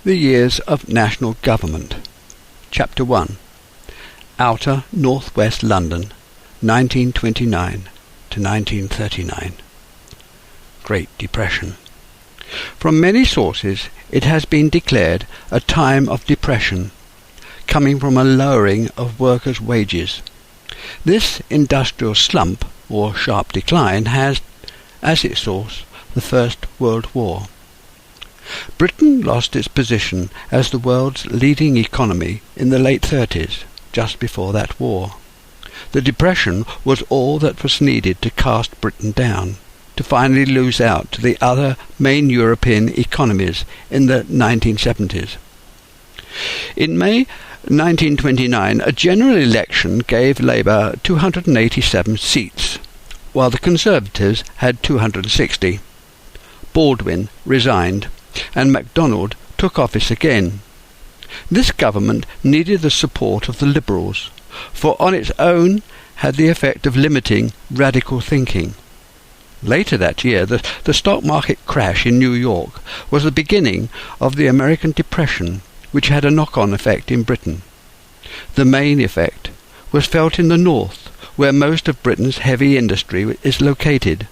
The Years of National Government. Chapter 1. Outer North-West London, 1929 to 1939. Great Depression. From many sources it has been declared a time of depression, coming from a lowering of workers' wages. This industrial slump, or sharp decline, has as its source the First World War. Britain lost its position as the world's leading economy in the late 30s, just before that war. The Depression was all that was needed to cast Britain down, to finally lose out to the other main European economies in the 1970s. In May 1929, a general election gave Labour 287 seats, while the Conservatives had 260. Baldwin resigned, and MacDonald took office again. This government needed the support of the Liberals, for on its own had the effect of limiting radical thinking. Later that year, the stock market crash in New York was the beginning of the American Depression, which had a knock-on effect in Britain. The main effect was felt in the north, where most of Britain's heavy industry is located.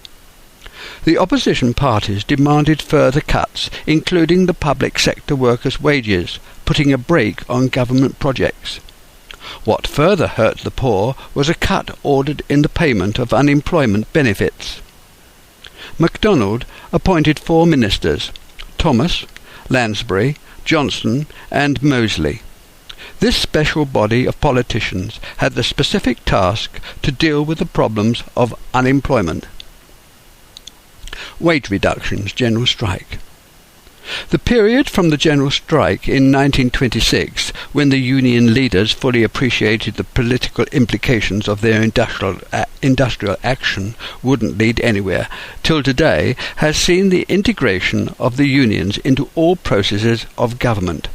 The opposition parties demanded further cuts, including the public sector workers' wages, putting a brake on government projects. What further hurt the poor was a cut ordered in the payment of unemployment benefits. MacDonald appointed 4 ministers: Thomas, Lansbury, Johnson and Mosley. This special body of politicians had the specific task to deal with the problems of unemployment. Wage reductions, general strike. The period from the general strike in 1926, when the union leaders fully appreciated the political implications of their industrial action wouldn't lead anywhere, till today, has seen the integration of the unions into all processes of government.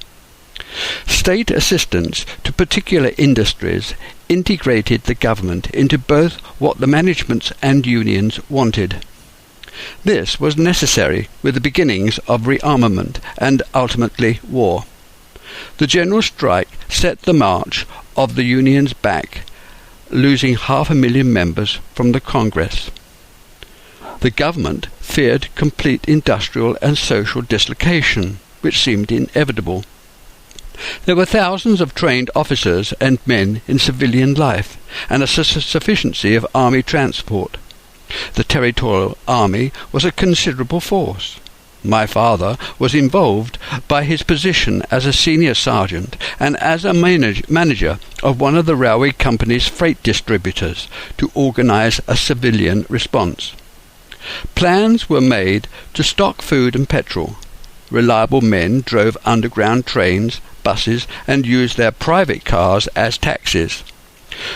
State assistance to particular industries integrated the government into both what the managements and unions wanted. This was necessary with the beginnings of rearmament and ultimately war. The general strike set the march of the unions back, losing 500,000 members from the Congress. The government feared complete industrial and social dislocation, which seemed inevitable. There were thousands of trained officers and men in civilian life, and a sufficiency of army transport. The Territorial Army was a considerable force. My father was involved by his position as a senior sergeant and as a manager of one of the railway company's freight distributors to organize a civilian response. Plans were made to stock food and petrol. Reliable men drove underground trains, buses, and used their private cars as taxis.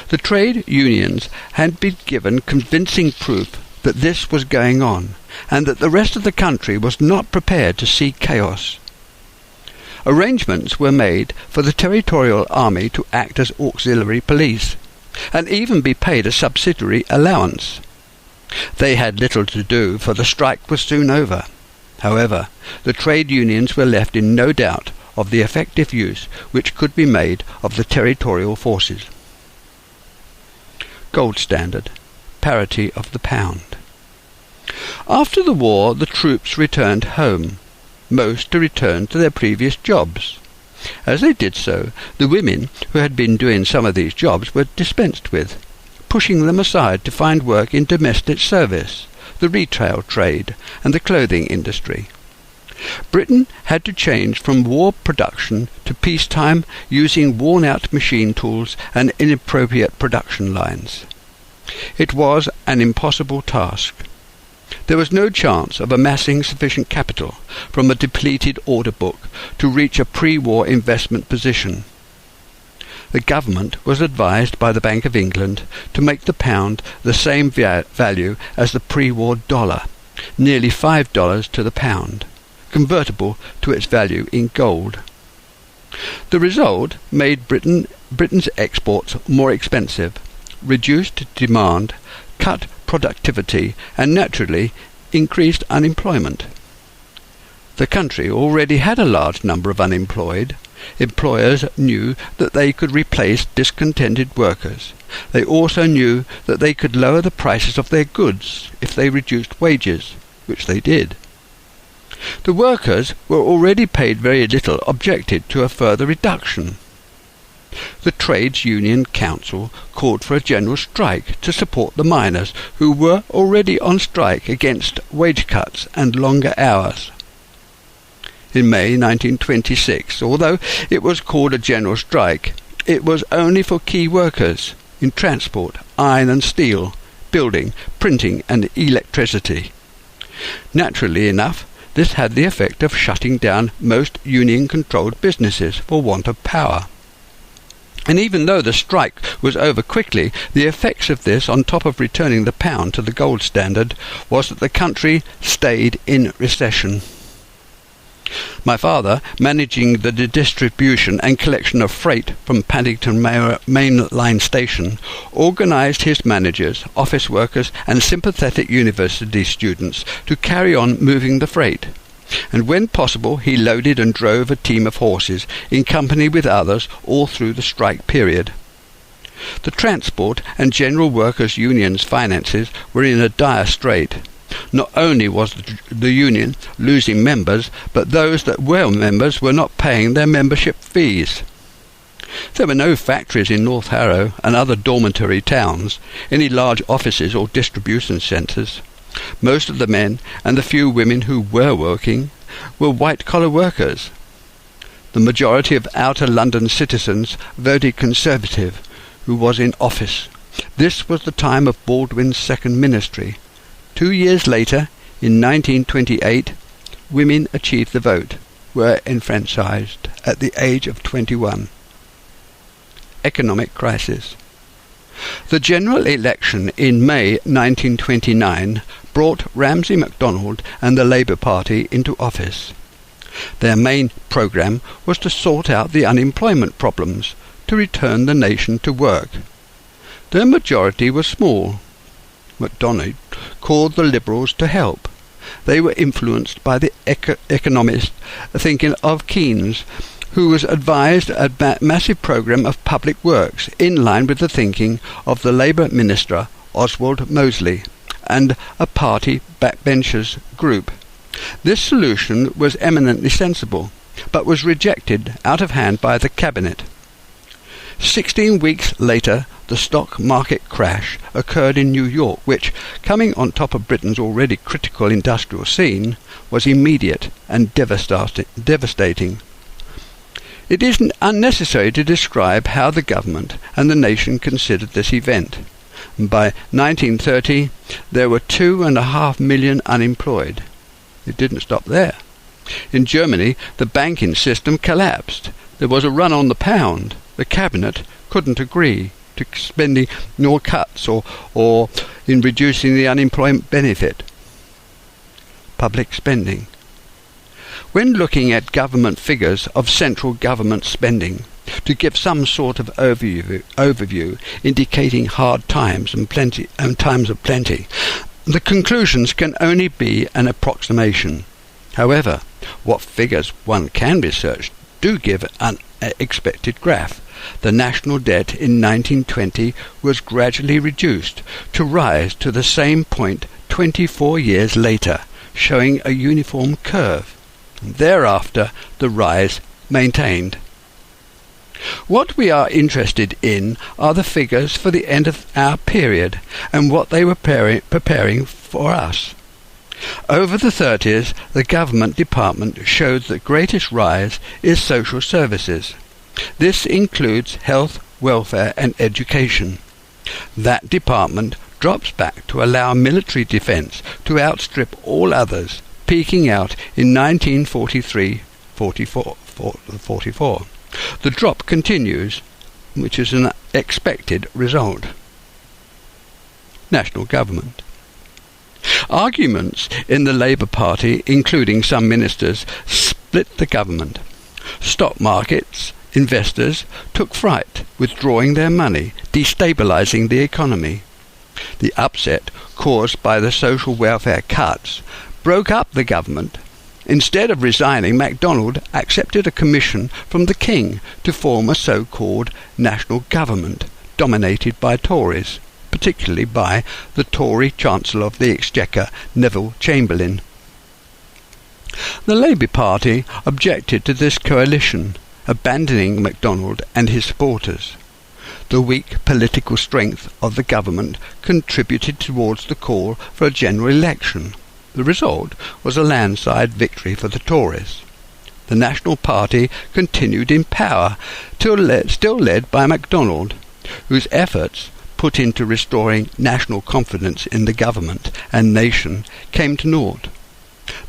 The trade unions had been given convincing proof that this was going on, and that the rest of the country was not prepared to see chaos. Arrangements were made for the Territorial Army to act as auxiliary police, and even be paid a subsidiary allowance. They had little to do, for the strike was soon over. However, the trade unions were left in no doubt of the effective use which could be made of the territorial forces. Gold standard, parity of the pound. After the war, the troops returned home, most to return to their previous jobs. As they did so, the women who had been doing some of these jobs were dispensed with, pushing them aside to find work in domestic service, the retail trade, and the clothing industry. Britain had to change from war production to peacetime, using worn-out machine tools and inappropriate production lines. It was an impossible task. There was no chance of amassing sufficient capital from a depleted order book to reach a pre-war investment position. The government was advised by the Bank of England to make the pound the same value as the pre-war dollar, nearly $5 to the pound, convertible to its value in gold. The result made Britain's exports more expensive, reduced demand, cut productivity, and naturally increased unemployment. The country already had a large number of unemployed. Employers knew that they could replace discontented workers. They also knew that they could lower the prices of their goods if they reduced wages, which they did. The workers were already paid very little, objected to a further reduction. The Trades Union Council called for a general strike to support the miners, who were already on strike against wage cuts and longer hours. In May 1926, although it was called a general strike, it was only for key workers in transport, iron and steel, building, printing and electricity. Naturally enough, this had the effect of shutting down most union-controlled businesses for want of power. And even though the strike was over quickly, the effects of this, on top of returning the pound to the gold standard, was that the country stayed in recession. My father, managing the distribution and collection of freight from Paddington Main Line Station, organised his managers, office workers and sympathetic university students to carry on moving the freight. And when possible he loaded and drove a team of horses, in company with others, all through the strike period. The Transport and General Workers' Union's finances were in a dire strait. Not only was the union losing members, but those that were members were not paying their membership fees. There were no factories in North Harrow and other dormitory towns, any large offices or distribution centres. Most of the men and the few women who were working were white-collar workers. The majority of outer London citizens voted Conservative, who was in office. This was the time of Baldwin's second ministry. 2 years later, in 1928, women achieved the vote, were enfranchised at the age of 21. Economic crisis. The general election in May 1929 brought Ramsay MacDonald and the Labour Party into office. Their main programme was to sort out the unemployment problems, to return the nation to work. Their majority was small. MacDonald called the Liberals to help. They were influenced by the economist thinking of Keynes, who was advised a massive programme of public works in line with the thinking of the Labour minister Oswald Mosley and a party backbenchers group. This solution was eminently sensible, but was rejected out of hand by the cabinet. 16 weeks later, the stock market crash occurred in New York, which, coming on top of Britain's already critical industrial scene, was immediate and devastating. It is unnecessary to describe how the government and the nation considered this event. By 1930, there were 2.5 million unemployed. It didn't stop there. In Germany, the banking system collapsed. There was a run on the pound. The cabinet couldn't agree to spending nor cuts or in reducing the unemployment benefit. Public spending. When looking at government figures of central government spending, to give some sort of overview indicating hard times and times of plenty, the conclusions can only be an approximation. However, what figures one can research do give an expected graph. The national debt in 1920 was gradually reduced to rise to the same point 24 years later, showing a uniform curve. Thereafter, the rise maintained. What we are interested in are the figures for the end of our period and what they were preparing for us. Over the 30s, the government department showed the greatest rise is social services. This includes health, welfare and education. That department drops back to allow military defence to outstrip all others, peaking out in 1943-44. The drop continues, which is an expected result. National government. Arguments in the Labour Party, including some ministers, split the government. Stock markets investors took fright, withdrawing their money, destabilising the economy. The upset caused by the social welfare cuts broke up the government. Instead of resigning, MacDonald accepted a commission from the King to form a so-called national government dominated by Tories, particularly by the Tory Chancellor of the Exchequer, Neville Chamberlain. The Labour Party objected to this coalition, abandoning MacDonald and his supporters. The weak political strength of the government contributed towards the call for a general election. The result was a landslide victory for the Tories. The National Party continued in power, still led by MacDonald, whose efforts put into restoring national confidence in the government and nation came to naught.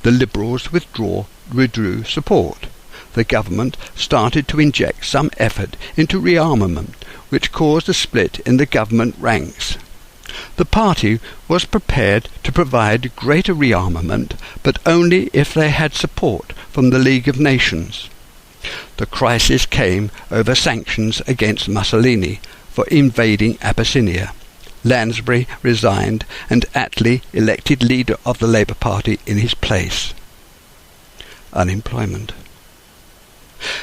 The Liberals withdrew support. The government started to inject some effort into rearmament, which caused a split in the government ranks. The party was prepared to provide greater rearmament, but only if they had support from the League of Nations. The crisis came over sanctions against Mussolini for invading Abyssinia. Lansbury resigned and Attlee elected leader of the Labour Party in his place. Unemployment.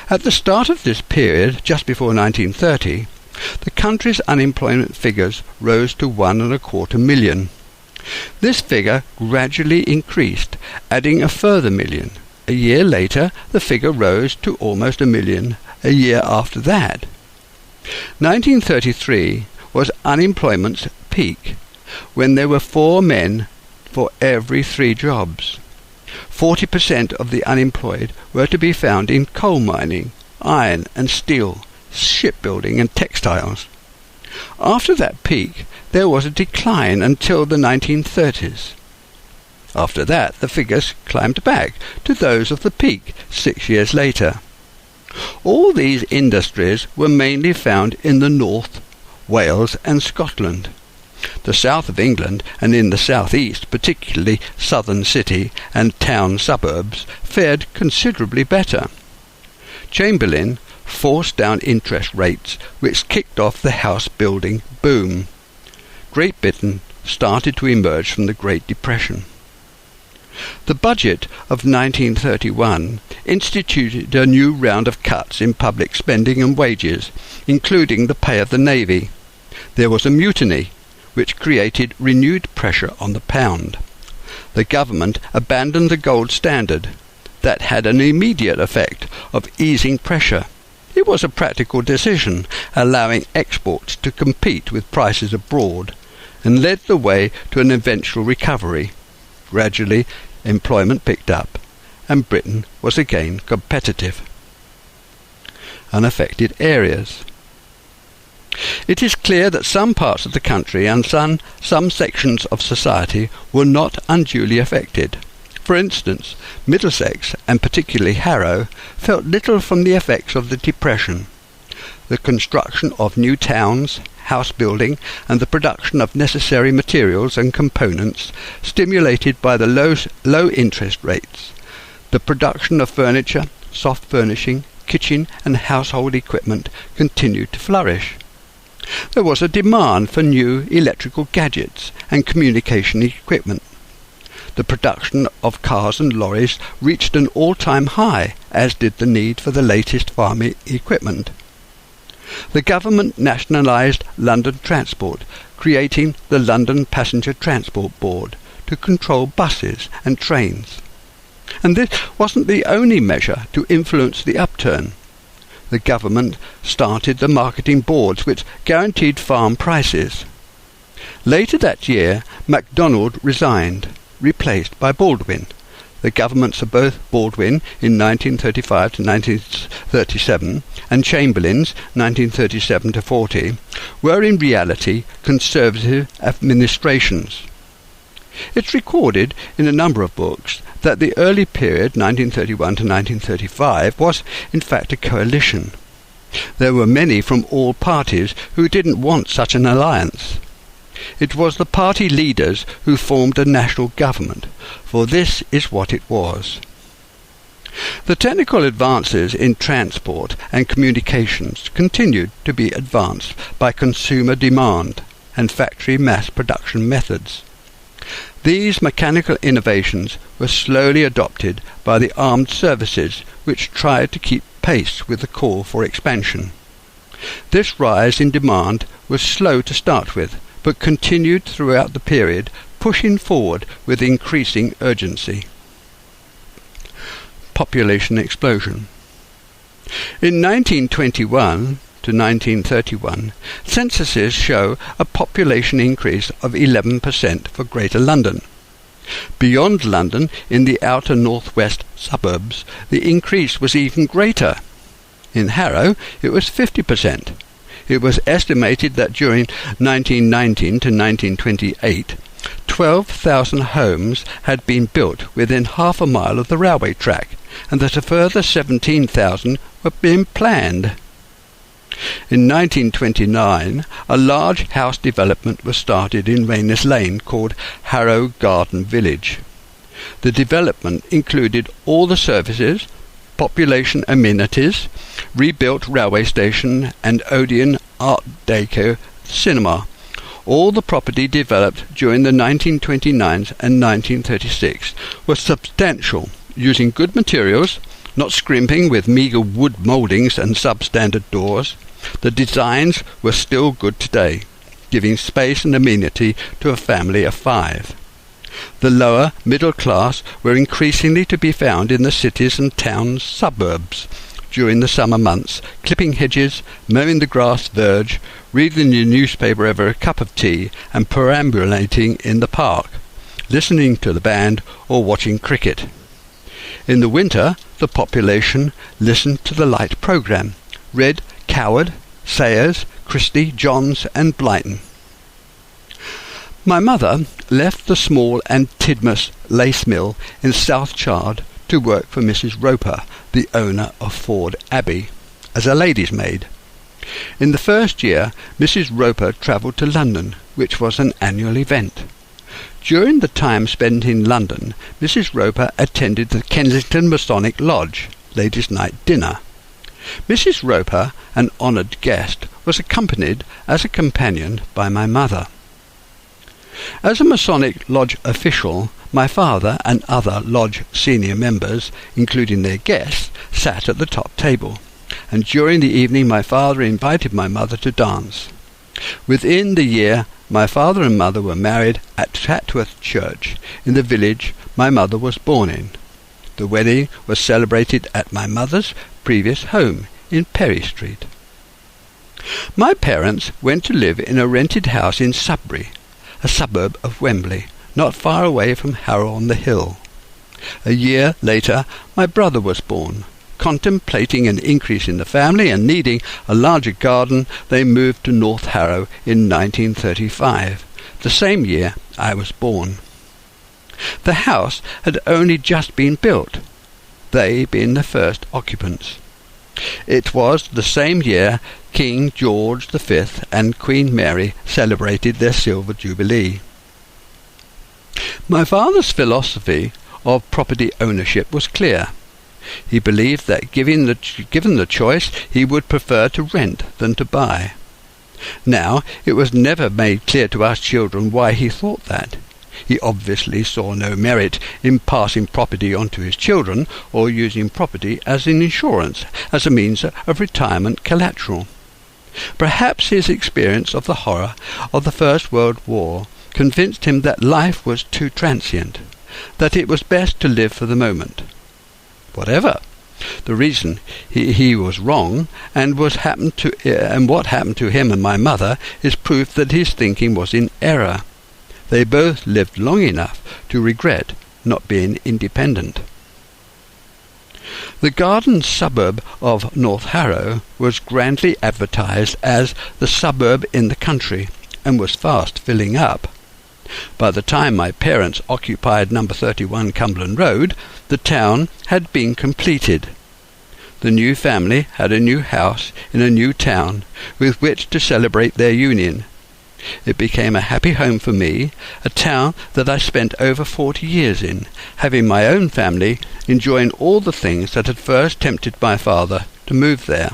At the start of this period, just before 1930, the country's unemployment figures rose to 1.25 million. This figure gradually increased, adding a further million. A year later, the figure rose to almost 1 million a year after that. 1933 was unemployment's peak, when there were 4 men for every 3 jobs. 40% of the unemployed were to be found in coal mining, iron and steel, shipbuilding and textiles. After that peak, there was a decline until the 1930s. After that, the figures climbed back to those of the peak 6 years later. All these industries were mainly found in the north, Wales and Scotland. The south of England and in the south-east, particularly southern city and town suburbs, fared considerably better. Chamberlain forced down interest rates, which kicked off the house-building boom. Great Britain started to emerge from the Great Depression. The budget of 1931 instituted a new round of cuts in public spending and wages, including the pay of the Navy. There was a mutiny, which created renewed pressure on the pound. The government abandoned the gold standard. That had an immediate effect of easing pressure. It was a practical decision, allowing exports to compete with prices abroad, and led the way to an eventual recovery. Gradually, employment picked up, and Britain was again competitive. Unaffected areas. It is clear that some parts of the country and some sections of society were not unduly affected. For instance, Middlesex, and particularly Harrow, felt little from the effects of the Depression. The construction of new towns, house building, and the production of necessary materials and components, stimulated by the low interest rates. The production of furniture, soft furnishing, kitchen and household equipment continued to flourish. There was a demand for new electrical gadgets and communication equipment. The production of cars and lorries reached an all-time high, as did the need for the latest farming equipment. The government nationalised London transport, creating the London Passenger Transport Board to control buses and trains. And this wasn't the only measure to influence the upturn. The government started the marketing boards which guaranteed farm prices. Later that year, MacDonald resigned, replaced by Baldwin. The governments of both Baldwin in 1935 to 1937 and Chamberlain's 1937 to 40 were in reality conservative administrations. It's recorded in a number of books that the early period, 1931 to 1935, was in fact a coalition. There were many from all parties who didn't want such an alliance. It was the party leaders who formed a national government, for this is what it was. The technical advances in transport and communications continued to be advanced by consumer demand and factory mass production methods. These mechanical innovations were slowly adopted by the armed services, which tried to keep pace with the call for expansion. This rise in demand was slow to start with, but continued throughout the period, pushing forward with increasing urgency. Population explosion. In 1921 to 1931, censuses show a population increase of 11% for Greater London. Beyond London, in the outer northwest suburbs, the increase was even greater. In Harrow, it was 50%. It was estimated that during 1919 to 1928, 12,000 homes had been built within half a mile of the railway track, and that a further 17,000 were being planned. In 1929, a large house development was started in Rayners Lane called Harrow Garden Village. The development included all the services, population amenities, rebuilt railway station and Odeon Art Deco cinema. All the property developed during the 1929s and 1936 was substantial, using good materials, not scrimping with meagre wood mouldings and substandard doors. The designs were still good today, giving space and amenity to a family of 5. The lower middle class were increasingly to be found in the cities and towns' suburbs during the summer months, clipping hedges, mowing the grass verge, reading the newspaper over a cup of tea, and perambulating in the park, listening to the band or watching cricket. In the winter, the population listened to the light programme, read Coward, Sayers, Christie, Johns and Blyton. My mother left the small and Tidmouth lace mill in South Chard to work for Mrs. Roper, the owner of Ford Abbey, as a lady's maid. In the first year, Mrs. Roper travelled to London, which was an annual event. During the time spent in London, Mrs. Roper attended the Kensington Masonic Lodge, Ladies' Night Dinner. Mrs. Roper, an honoured guest, was accompanied as a companion by my mother. As a Masonic Lodge official, my father and other Lodge senior members, including their guests, sat at the top table, and during the evening my father invited my mother to dance. Within the year, my father and mother were married at Tatworth Church, in the village my mother was born in. The wedding was celebrated at my mother's previous home in Perry Street. My parents went to live in a rented house in Sudbury, a suburb of Wembley, not far away from Harrow-on-the-Hill. A year later, my brother was born. Contemplating an increase in the family and needing a larger garden, they moved to North Harrow in 1935, the same year I was born. The house had only just been built, they being the first occupants. It was the same year King George V and Queen Mary celebrated their Silver Jubilee. My father's philosophy of property ownership was clear. He believed that given the choice, he would prefer to rent than to buy. Now, it was never made clear to us children why he thought that. He obviously saw no merit in passing property on to his children, or using property as an insurance, as a means of retirement collateral. Perhaps his experience of the horror of the First World War convinced him that life was too transient, that it was best to live for the moment. Whatever the reason, he was wrong, and what happened to him and my mother is proof that his thinking was in error. They both lived long enough to regret not being independent. The garden suburb of North Harrow was grandly advertised as the suburb in the country, and was fast filling up. By the time my parents occupied No. 31 Cumberland Road, the town had been completed. The new family had a new house in a new town with which to celebrate their union. It became a happy home for me, a town that I spent over 40 years in, having my own family, enjoying all the things that had first tempted my father to move there.